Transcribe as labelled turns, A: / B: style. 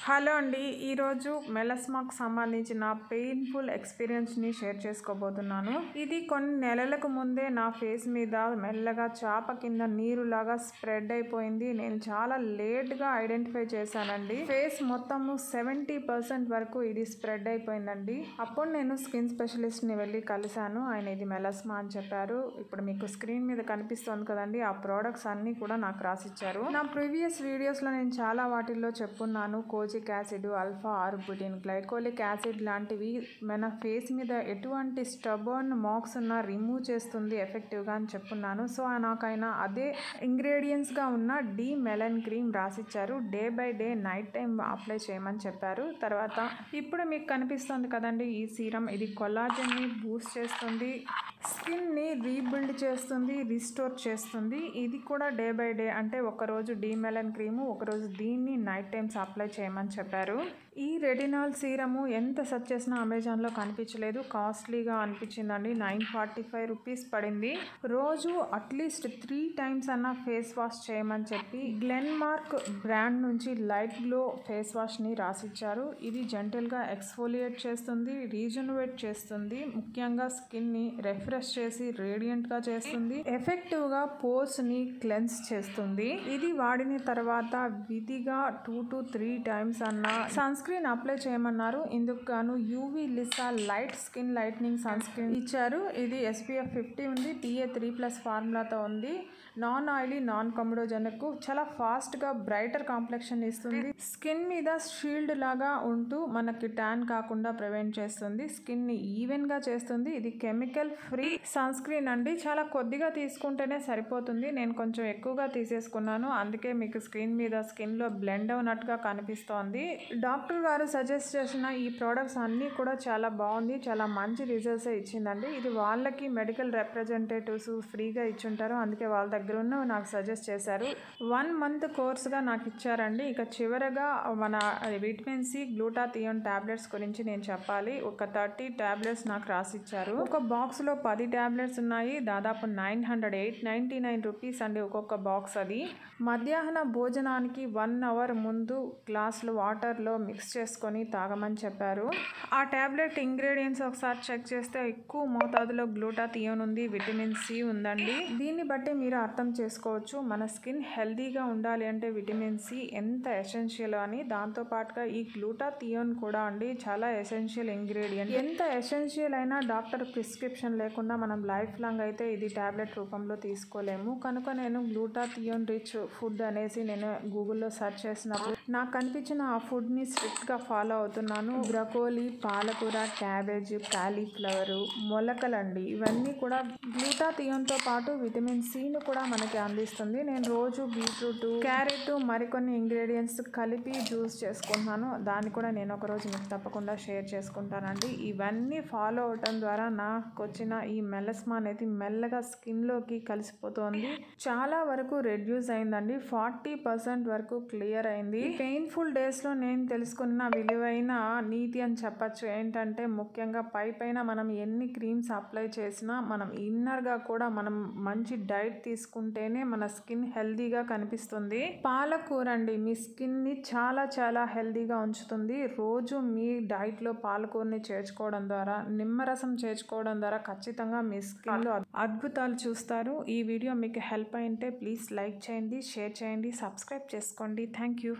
A: Hello అండి. ఈరోజు మెలస్మాకు సంబంధించిన పెయిన్ఫుల్ ఎక్స్పీరియన్స్ని షేర్ చేసుకోబోతున్నాను. ఇది కొన్ని నెలలకు ముందే నా ఫేస్ మీద మెల్లగా చాప కింద నీరులాగా స్ప్రెడ్ అయిపోయింది. నేను చాలా లేట్గా ఐడెంటిఫై చేశానండి. ఫేస్ మొత్తము 70% వరకు ఇది స్ప్రెడ్ అయిపోయిందండి. అప్పుడు నేను స్కిన్ స్పెషలిస్ట్ని వెళ్ళి కలిశాను. ఆయన ఇది మెలస్మా అని చెప్పారు. ఇప్పుడు మీకు స్క్రీన్ మీద కనిపిస్తుంది కదండి, ఆ ప్రోడక్ట్స్ అన్నీ కూడా నాకు రాసిచ్చారు. నా ప్రీవియస్ వీడియోస్లో నేను చాలా వాటిల్లో చెప్పున్నాను. Kojic acid, alpha arbutin, glycolic acid లాంటివి మన ఫేస్ మీద ఎటువంటి స్టబర్న్ మార్క్స్ ఉన్నా రిమూవ్ చేస్తుంది ఎఫెక్టివ్గా అని చెప్పున్నాను. సో నాకైనా అదే ఇంగ్రీడియంట్స్గా ఉన్న డి మెలన్ క్రీమ్ రాసిచ్చారు. Day by day night time apply చేయమని చెప్పారు. తర్వాత ఇప్పుడు మీకు కనిపిస్తుంది కదండి ఈ సీరం, ఇది కొల్లాజన్ని బూస్ట్ చేస్తుంది, స్కిన్ని రీబిల్డ్ చేస్తుంది, రీస్టోర్ చేస్తుంది. ఇది కూడా డే బై డే, అంటే ఒకరోజు డి మెలన్ క్రీము, ఒకరోజు దీన్ని నైట్ టైమ్స్ అప్లై చేయమని చెప్పారు. ఈ రెటినాల్ సీరము ఎంత సెర్చ్ చేసినా అమెజాన్లో కనిపించలేదు. కాస్ట్లీగా అనిపించిందండి. 945 రూపీస్ పడింది. రోజు అట్లీస్ట్ 3 టైమ్స్ అన్న ఫేస్ వాష్ చేయమని చెప్పి గ్లెన్మార్క్ బ్రాండ్ నుంచి లైట్ గ్లో ఫేస్ వాష్ని రాసిచ్చారు. ఇది జెంటల్గా ఎక్స్ఫోలియేట్ చేస్తుంది, రీజనరేట్ చేస్తుంది, ముఖ్యంగా స్కిన్ని రిఫ్రెష్ చేసి రేడియంట్గా చేస్తుంది, ఎఫెక్టివ్గా పోర్స్ని క్లెన్స్ చేస్తుంది. ఇది వాడిన తర్వాత విధిగా 2 to 3 టైమ్స్ అన్న సన్ స్క్రీన్ అప్లై చేయమన్నారు. ఇందుకు గాను UV Lisa light skin lightning sun screen ఇచ్చారు. ఇది SPF 50 ఉంది, PA++ ఫార్ములాతో ఉంది. నాన్ ఆయిలీ, నాన్ కమ్యూడోజెనిక్, చాలా ఫాస్ట్గా బ్రైటర్ కాంప్లెక్షన్ ఇస్తుంది. స్కిన్ మీద షీల్డ్ లాగా ఉంటూ మనకి ట్యాన్ కాకుండా ప్రివెంట్ చేస్తుంది, స్కిన్ని ఈవెన్గా చేస్తుంది. ఇది కెమికల్ ఫ్రీ సన్ స్క్రీన్ అండి. చాలా కొద్దిగా తీసుకుంటేనే సరిపోతుంది. నేను కొంచెం ఎక్కువగా తీసేసుకున్నాను, అందుకే మీకు స్క్రీన్ మీద స్కిన్లో బ్లెండ్ అవునట్టుగా కనిపిస్తోంది. డాక్టర్ గారు సజెస్ట్ చేసిన ఈ ప్రోడక్ట్స్ అన్నీ కూడా చాలా బాగుంది, చాలా మంచి రిజల్ట్స్ ఇచ్చిందండి. ఇది వాళ్ళకి మెడికల్ రిప్రజెంటేటివ్స్ ఫ్రీగా ఇచ్చుంటారు, అందుకే వాళ్ళ దగ్గర ఉన్న నాకు సజెస్ట్ చేశారు. 1 month కోర్స్గా నాకు ఇచ్చారండి. ఇక చివరగా మన విటమిన్ సి గ్లూటాథియోన్ టాబ్లెట్స్ గురించి నేను చెప్పాలి. ఒక 30 టాబ్లెట్స్ నాకు రాసిచ్చారు. ఒక బాక్స్లో 10 టాబ్లెట్స్ ఉన్నాయి. దాదాపు 999 రూపీస్ అండి ఒక్కొక్క బాక్స్. అది మధ్యాహ్న భోజనానికి 1 hour ముందు గ్లాసులు వాటర్లో మిక్స్ చేసుకొని తాగమని చెప్పారు. ఆ టాబ్లెట్ ఇంగ్రీడియంట్స్ ఒకసారి చెక్ చేస్తే ఎక్కువ మోతాదులో గ్లూటాథియోన్ ఉంది, విటమిన్ సి ఉందండి. దీన్ని బట్టి మీరు అర్థం చేసుకోవచ్చు మన స్కిన్ హెల్దీగా ఉండాలి అంటే విటమిన్ సి ఎంత ఎసెన్షియల్ అని. దాంతోపాటుగా ఈ గ్లూటాథియోన్ కూడా అండి చాలా ఎసెన్షియల్ ఇంగ్రీడియంట్. ఎంత ఎసెన్షియల్ అయినా డాక్టర్ ప్రిస్క్రిప్షన్ లేకుండా మనం లైఫ్ లాంగ్ అయితే ఇది టాబ్లెట్ రూపంలో తీసుకోలేము. కనుక నేను గ్లూటాథియోన్ రిచ్ ఫుడ్ అనేసి నేను గూగుల్లో సెర్చ్ చేసినప్పుడు నాకు కనిపించిన ఆ ఫుడ్ని స్ట్రిక్ట్గా ఫాలో అవుతున్నాను. బ్రకోలీ, పాలకూర, క్యాబేజ్, కాలీఫ్లవరు, మొలకలండి. ఇవన్నీ కూడా గ్లూటాథియోన్తో పాటు విటమిన్ సిను కూడా మనకి అందిస్తుంది. నేను రోజు బీట్రూట్, క్యారెట్, మరికొన్ని ఇంగ్రీడియంట్స్ కలిపి జ్యూస్ చేసుకుంటున్నాను. దాన్ని కూడా నేను ఒకరోజు మీకు తప్పకుండా షేర్ చేసుకుంటానండి. ఇవన్నీ ఫాలో అవటం ద్వారా నాకు వచ్చిన ఈ మెలస్మా అనేది మెల్లగా స్కిన్లోకి కలిసిపోతుంది. చాలా వరకు రెడ్యూస్ అయిందండి. 40% వరకు క్లియర్ అయింది. పెయిన్ఫుల్ డేస్లో నేను తెలుసుకున్న విలువైన నీతి అని చెప్పచ్చు ఏంటంటే, ముఖ్యంగా పైన మనం ఎన్ని క్రీమ్స్ అప్లై చేసినా మనం ఇన్నర్గా కూడా మనం మంచి డైట్ తీసుకుంటేనే మన స్కిన్ హెల్దీగా కనిపిస్తుంది. పాలకూర అండి మీ స్కిన్ని చాలా చాలా హెల్దీగా ఉంచుతుంది. రోజు మీ డైట్లో పాలకూరని చేర్చుకోవడం ద్వారా, నిమ్మరసం చేర్చుకోవడం ద్వారా ఖచ్చితంగా మీ స్కిన్లో అద్భుతాలు చూస్తారు. ఈ వీడియో మీకు హెల్ప్ అయింటే ప్లీజ్ లైక్ చేయండి, షేర్ చేయండి, సబ్స్క్రైబ్ చేసుకోండి. Thank you.